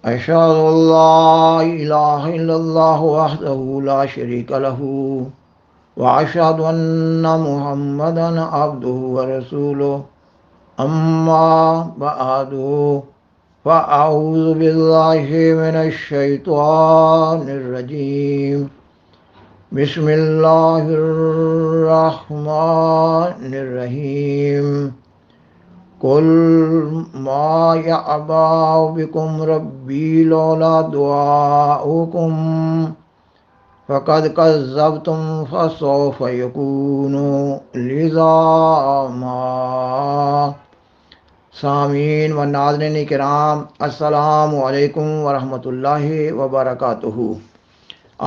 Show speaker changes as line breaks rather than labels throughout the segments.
أشهد أن لا إله إلا الله وحده لا شريك له وأشهد أن محمدا عبده ورسوله أما بعد فأعوذ بالله من الشيطان الرجيم بسم الله الرحمن الرحيم قل ما يعبأ بكم ربي لولا دعاؤكم فقد كذبتم فسوف يكون لزاما۔ سامعین و ناظرین کرام، السلام علیکم ورحمۃ اللہ وبرکاتہ۔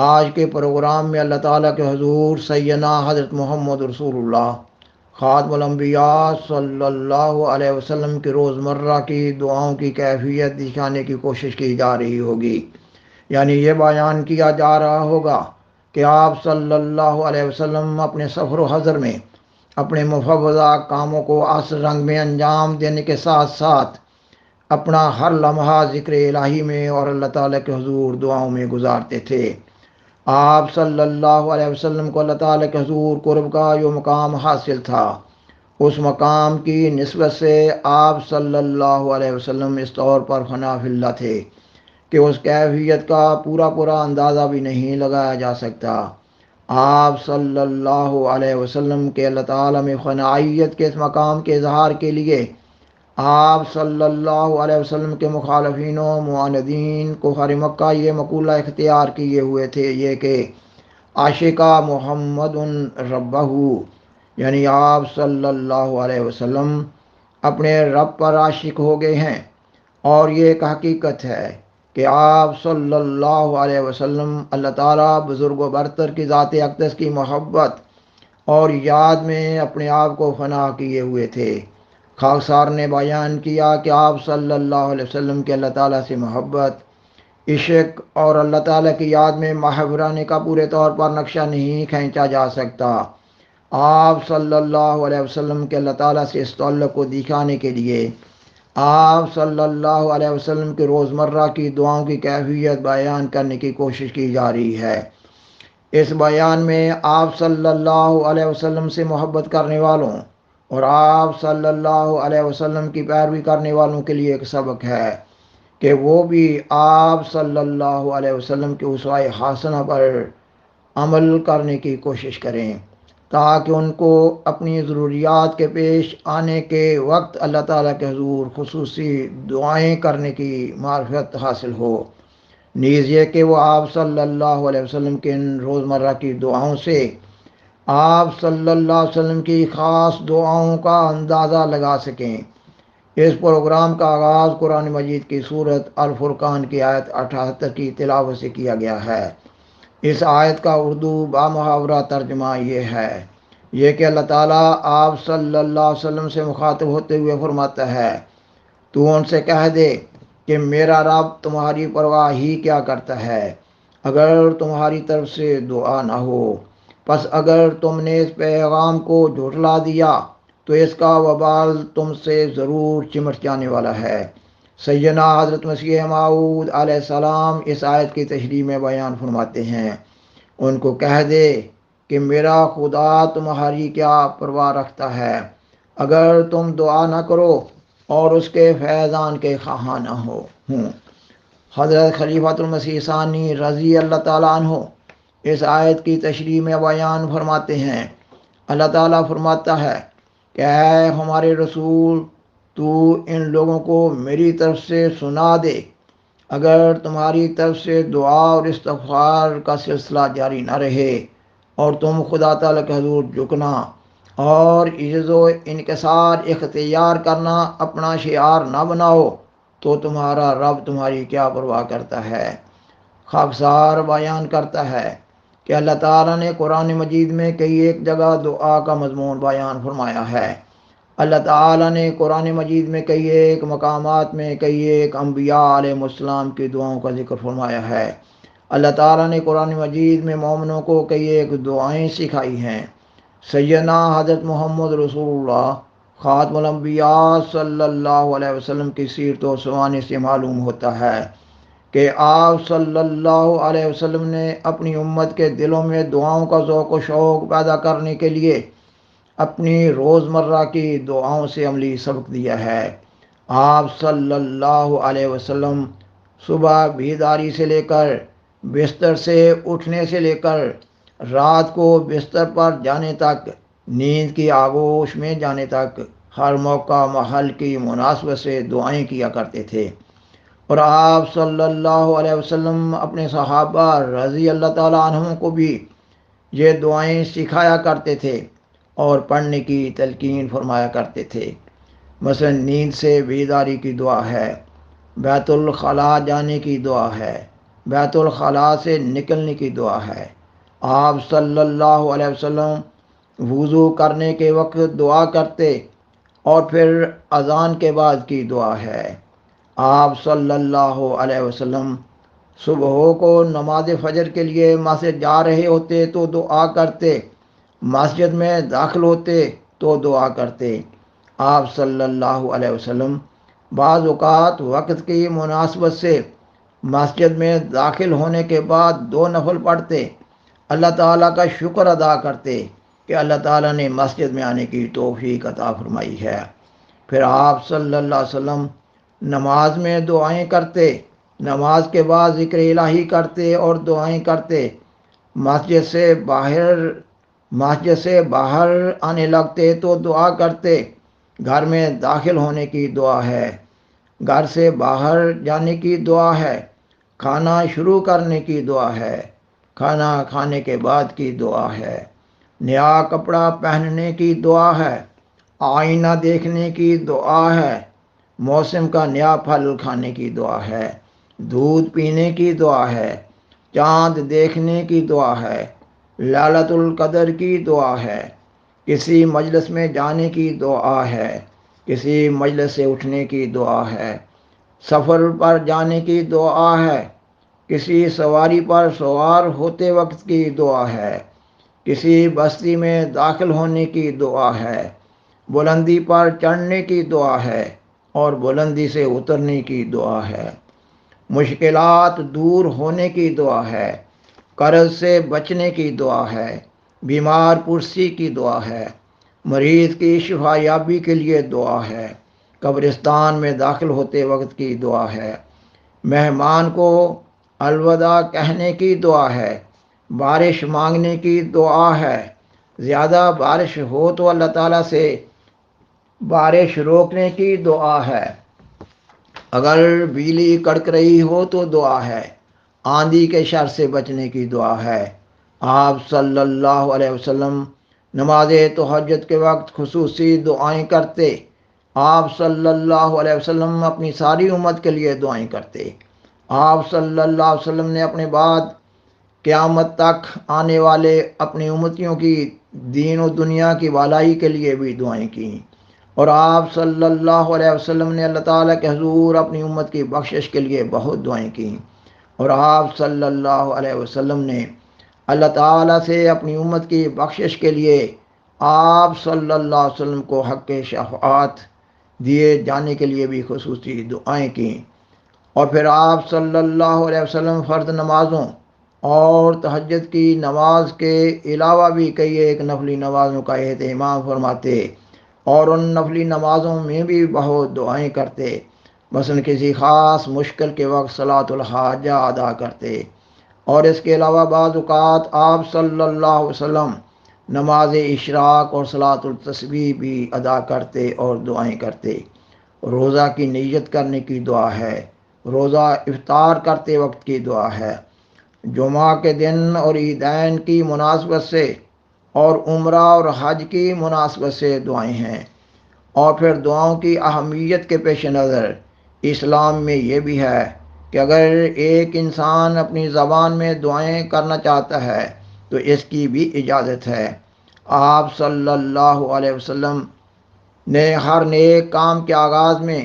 آج کے پروگرام میں اللہ تعالیٰ کے حضور سیدنا حضرت محمد رسول اللہ خاتم الانبیاء صلی اللہ علیہ وسلم کی روزمرہ کی دعاؤں کی کیفیت دکھانے کی کوشش کی جا رہی ہوگی، یعنی یہ بیان کیا جا رہا ہوگا کہ آپ صلی اللہ علیہ وسلم اپنے سفر و حضر میں اپنے مفوضہ کاموں کو اصل رنگ میں انجام دینے کے ساتھ ساتھ اپنا ہر لمحہ ذکر الہی میں اور اللہ تعالیٰ کے حضور دعاؤں میں گزارتے تھے۔ آپ صلی اللہ علیہ وسلم کو اللہ تعالیٰ کے حضور قرب کا جو مقام حاصل تھا، اس مقام کی نسبت سے آپ صلی اللہ علیہ وسلم اس طور پر فنا فی اللہ تھے کہ اس کیفیت کا پورا اندازہ بھی نہیں لگایا جا سکتا۔ آپ صلی اللہ علیہ وسلم کے اللہ تعالیٰ میں فنائیت کے اس مقام کے اظہار کے لیے آپ صلی اللہ علیہ وسلم کے مخالفین و معاندین کو ہر مکہ یہ مقولہ اختیار کیے ہوئے تھے، یہ کہ عاشقہ محمد ربہ، یعنی آپ صلی اللہ علیہ وسلم اپنے رب پر عاشق ہو گئے ہیں۔ اور یہ ایک حقیقت ہے کہ آپ صلی اللہ علیہ وسلم اللہ تعالیٰ بزرگ و برتر کی ذات اقدس کی محبت اور یاد میں اپنے آپ کو فنا کیے ہوئے تھے۔ خاکسار نے بیان کیا کہ آپ صلی اللہ علیہ وسلم کے اللہ تعالیٰ سے محبت، عشق اور اللہ تعالیٰ کی یاد میں محاورنے کا پورے طور پر نقشہ نہیں کھینچا جا سکتا۔ آپ صلی اللہ علیہ وسلم کے اللہ تعالیٰ سے اس تعلق کو دکھانے کے لیے آپ صلی اللہ علیہ وسلم کے روزمرہ کی دعاؤں کی کیفیت بیان کرنے کی کوشش کی جا رہی ہے۔ اس بیان میں آپ صلی اللہ علیہ وسلم سے محبت کرنے والوں اور آپ صلی اللہ علیہ وسلم کی پیروی کرنے والوں کے لیے ایک سبق ہے کہ وہ بھی آپ صلی اللہ علیہ وسلم کے اسوہ حسنہ پر عمل کرنے کی کوشش کریں، تاکہ ان کو اپنی ضروریات کے پیش آنے کے وقت اللہ تعالیٰ کے حضور خصوصی دعائیں کرنے کی معرفت حاصل ہو۔ نیز یہ کہ وہ آپ صلی اللہ علیہ وسلم کے ان روزمرہ کی دعاؤں سے آپ صلی اللہ علیہ وسلم کی خاص دعاؤں کا اندازہ لگا سکیں۔ اس پروگرام کا آغاز قرآن مجید کی سورت الفرقان کی آیت 78 کی تلاوت سے کیا گیا ہے۔ اس آیت کا اردو بامحاورہ ترجمہ یہ ہے کہ اللہ تعالیٰ آپ صلی اللہ علیہ وسلم سے مخاطب ہوتے ہوئے فرماتا ہے، تو ان سے کہہ دے کہ میرا رب تمہاری پرواہ ہی کیا کرتا ہے اگر تمہاری طرف سے دعا نہ ہو۔ پس اگر تم نے اس پیغام کو جھٹلا دیا تو اس کا وبال تم سے ضرور چمٹ جانے والا ہے۔ سیدنا حضرت مسیح موعود علیہ السلام اس آیت کی تشریح میں بیان فرماتے ہیں، ان کو کہہ دے کہ میرا خدا تمہاری کیا پرواہ رکھتا ہے اگر تم دعا نہ کرو اور اس کے فیضان کے خواہاں نہ ہوں۔ حضرت خلیفۃ المسیح ثانی رضی اللہ تعالیٰ عنہ اس آیت کی تشریح میں بیان فرماتے ہیں، اللہ تعالیٰ فرماتا ہے کہ اے ہمارے رسول، تو ان لوگوں کو میری طرف سے سنا دے، اگر تمہاری طرف سے دعا اور استغفار کا سلسلہ جاری نہ رہے اور تم خدا تعالیٰ کے حضور جھکنا اور عجز و انکسار اختیار کرنا اپنا شعار نہ بناؤ تو تمہارا رب تمہاری کیا پرواہ کرتا ہے۔ خاکسار بیان کرتا ہے کہ اللہ تعالیٰ نے قرآن مجید میں کئی ایک جگہ دعا کا مضمون بیان فرمایا ہے۔ اللہ تعالیٰ نے قرآن مجید میں کئی ایک مقامات میں کئی ایک انبیاء علیہ السلام کی دعاؤں کا ذکر فرمایا ہے۔ اللہ تعالیٰ نے قرآن مجید میں مومنوں کو کئی ایک دعائیں سکھائی ہیں۔ سیدنا حضرت محمد رسول اللہ خاتم الانبیاء صلی اللہ علیہ وسلم کی سیرت و سوانح سے معلوم ہوتا ہے کہ آپ صلی اللہ علیہ وسلم نے اپنی امت کے دلوں میں دعاؤں کا ذوق و شوق پیدا کرنے کے لیے اپنی روزمرہ کی دعاؤں سے عملی سبق دیا ہے۔ آپ صلی اللہ علیہ وسلم صبح بیداری سے لے کر بستر سے اٹھنے سے لے کر رات کو بستر پر جانے تک، نیند کی آغوش میں جانے تک ہر موقع محل کی مناسبت سے دعائیں کیا کرتے تھے، اور آپ صلی اللہ علیہ وسلم اپنے صحابہ رضی اللہ تعالیٰ عنہم کو بھی یہ دعائیں سکھایا کرتے تھے اور پڑھنے کی تلقین فرمایا کرتے تھے۔ مثلا نیند سے بیداری کی دعا ہے، بیت الخلاء جانے کی دعا ہے، بیت الخلاء سے نکلنے کی دعا ہے۔ آپ صلی اللہ علیہ وسلم وضو کرنے کے وقت دعا کرتے، اور پھر اذان کے بعد کی دعا ہے۔ آپ صلی اللہ علیہ وسلم صبح کو نماز فجر کے لیے مسجد جا رہے ہوتے تو دعا کرتے، مسجد میں داخل ہوتے تو دعا کرتے۔ آپ صلی اللہ علیہ وسلم بعض اوقات وقت کی مناسبت سے مسجد میں داخل ہونے کے بعد 2 نفل پڑھتے، اللہ تعالیٰ کا شکر ادا کرتے کہ اللہ تعالیٰ نے مسجد میں آنے کی توفیق عطا فرمائی ہے۔ پھر آپ صلی اللہ علیہ وسلم نماز میں دعائیں کرتے، نماز کے بعد ذکر الہی کرتے اور دعائیں کرتے، مسجد سے باہر آنے لگتے تو دعا کرتے۔ گھر میں داخل ہونے کی دعا ہے، گھر سے باہر جانے کی دعا ہے، کھانا شروع کرنے کی دعا ہے، کھانا کھانے کے بعد کی دعا ہے، نیا کپڑا پہننے کی دعا ہے، آئینہ دیکھنے کی دعا ہے، موسم کا نیا پھل کھانے کی دعا ہے، دودھ پینے کی دعا ہے، چاند دیکھنے کی دعا ہے، لالۃ القدر کی دعا ہے، کسی مجلس میں جانے کی دعا ہے، کسی مجلس سے اٹھنے کی دعا ہے، سفر پر جانے کی دعا ہے، کسی سواری پر سوار ہوتے وقت کی دعا ہے، کسی بستی میں داخل ہونے کی دعا ہے، بلندی پر چڑھنے کی دعا ہے اور بلندی سے اترنے کی دعا ہے، مشکلات دور ہونے کی دعا ہے، قرض سے بچنے کی دعا ہے، بیمار پرسی کی دعا ہے، مریض کی شفا یابی کے لیے دعا ہے، قبرستان میں داخل ہوتے وقت کی دعا ہے، مہمان کو الوداع کہنے کی دعا ہے، بارش مانگنے کی دعا ہے، زیادہ بارش ہو تو اللہ تعالیٰ سے بارش روکنے کی دعا ہے، اگر بجلی کڑک رہی ہو تو دعا ہے، آندھی کے شر سے بچنے کی دعا ہے۔ آپ صلی اللہ علیہ وسلم نماز تہجد کے وقت خصوصی دعائیں کرتے۔ آپ صلی اللہ علیہ وسلم اپنی ساری امت کے لیے دعائیں کرتے۔ آپ صلی اللہ علیہ وسلم نے اپنے بعد قیامت تک آنے والے اپنی امتیوں کی دین و دنیا کی بھلائی کے لیے بھی دعائیں کیں، اور آپ صلی اللہ علیہ وسلم نے اللہ تعالیٰ کے حضور اپنی امت کی بخشش کے لیے بہت دعائیں کیں، اور آپ صلی اللہ علیہ وسلم نے اللہ تعالیٰ سے اپنی امت کی بخشش کے لیے آپ صلی اللہ علیہ وسلم کو حق شفاعت دیے جانے کے لیے بھی خصوصی دعائیں کیں۔ اور پھر آپ صلی اللہ علیہ وسلم فرض نمازوں اور تہجد کی نماز کے علاوہ بھی کئی ایک نفلی نمازوں کا اہتمام فرماتے، اور ان نفلی نمازوں میں بھی بہت دعائیں کرتے، مثلا کسی خاص مشکل کے وقت صلاۃ الحاجہ ادا کرتے، اور اس کے علاوہ بعض اوقات آپ صلی اللہ علیہ وسلم نماز اشراق اور صلاۃ التسبیح بھی ادا کرتے اور دعائیں کرتے۔ روزہ کی نیت کرنے کی دعا ہے، روزہ افطار کرتے وقت کی دعا ہے، جمعہ کے دن اور عیدین کی مناسبت سے اور عمرہ اور حج کی مناسبت سے دعائیں ہیں۔ اور پھر دعاؤں کی اہمیت کے پیش نظر اسلام میں یہ بھی ہے کہ اگر ایک انسان اپنی زبان میں دعائیں کرنا چاہتا ہے تو اس کی بھی اجازت ہے۔ آپ صلی اللہ علیہ وسلم نے ہر نیک کام کے آغاز میں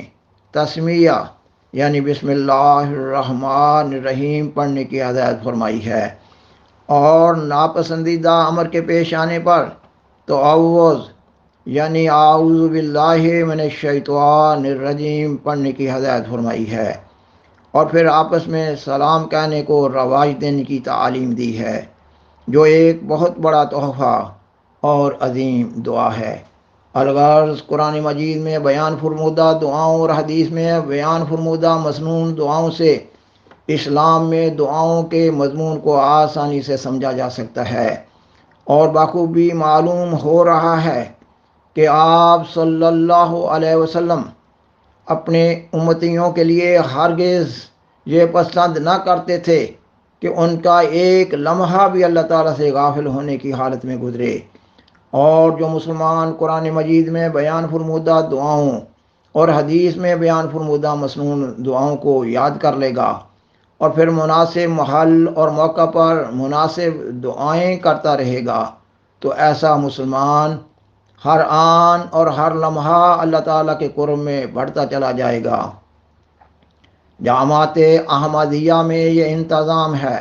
تسمیہ یعنی بسم اللہ الرحمن الرحیم پڑھنے کی ہدایت فرمائی ہے، اور ناپسندیدہ امر کے پیش آنے پر تعوذ یعنی اعوذ باللہ من الشیطان الرجیم پڑھنے کی ہدایت فرمائی ہے۔ اور پھر آپس میں سلام کہنے کو رواج دینے کی تعلیم دی ہے، جو ایک بہت بڑا تحفہ اور عظیم دعا ہے۔ الغرض قرآن مجید میں بیان فرمودہ دعاؤں اور حدیث میں بیان فرمودہ مسنون دعاؤں سے اسلام میں دعاؤں کے مضمون کو آسانی سے سمجھا جا سکتا ہے، اور بخوبی معلوم ہو رہا ہے کہ آپ صلی اللہ علیہ وسلم اپنے امتیوں کے لیے ہرگز یہ پسند نہ کرتے تھے کہ ان کا ایک لمحہ بھی اللہ تعالیٰ سے غافل ہونے کی حالت میں گزرے۔ اور جو مسلمان قرآن مجید میں بیان فرمودہ دعاؤں اور حدیث میں بیان فرمودہ مسنون دعاؤں کو یاد کر لے گا اور پھر مناسب محل اور موقع پر مناسب دعائیں کرتا رہے گا، تو ایسا مسلمان ہر آن اور ہر لمحہ اللہ تعالیٰ کے قرب میں بڑھتا چلا جائے گا۔ جماعت احمدیہ میں یہ انتظام ہے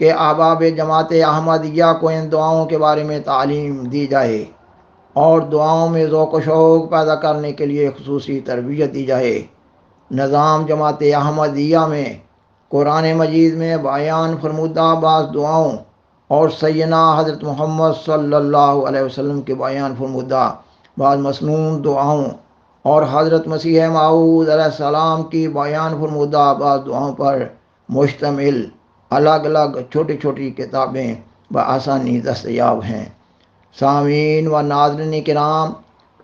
کہ احباب جماعت احمدیہ کو ان دعاؤں کے بارے میں تعلیم دی جائے اور دعاؤں میں ذوق و شوق پیدا کرنے کے لیے خصوصی تربیت دی جائے۔ نظام جماعت احمدیہ میں قرآن مجید میں بیان فرمودہ بعض دعاؤں اور سیدنا حضرت محمد صلی اللہ علیہ وسلم کے بیان فرمودہ بعض مسنون دعاؤں اور حضرت مسیح موعود علیہ السلام کی بیان فرمودہ بعض دعاؤں پر مشتمل الگ الگ چھوٹی چھوٹی کتابیں بآسانی دستیاب ہیں۔ سامعین و ناظرین کرام،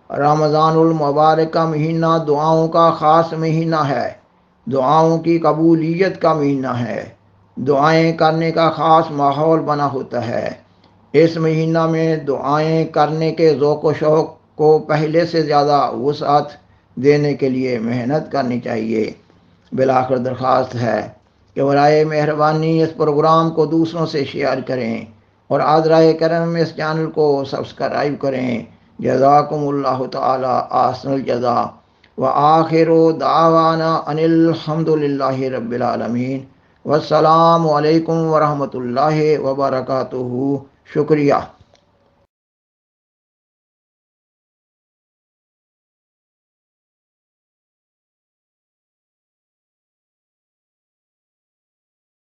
رمضان المبارک کا مہینہ دعاؤں کا خاص مہینہ ہے، دعاؤں کی قبولیت کا مہینہ ہے، دعائیں کرنے کا خاص ماحول بنا ہوتا ہے۔ اس مہینہ میں دعائیں کرنے کے ذوق و شوق کو پہلے سے زیادہ وسعت دینے کے لیے محنت کرنی چاہیے۔ بالآخر درخواست ہے کہ برائے مہربانی اس پروگرام کو دوسروں سے شیئر کریں اور عذرائے کرم اس چینل کو سبسکرائب کریں۔ جزاکم اللہ تعالی احسن الجزا، وآخر دعوانا ان الحمد للہ رب العالمین، والسلام علیکم ورحمۃ اللہ وبرکاتہ۔ شکریہ۔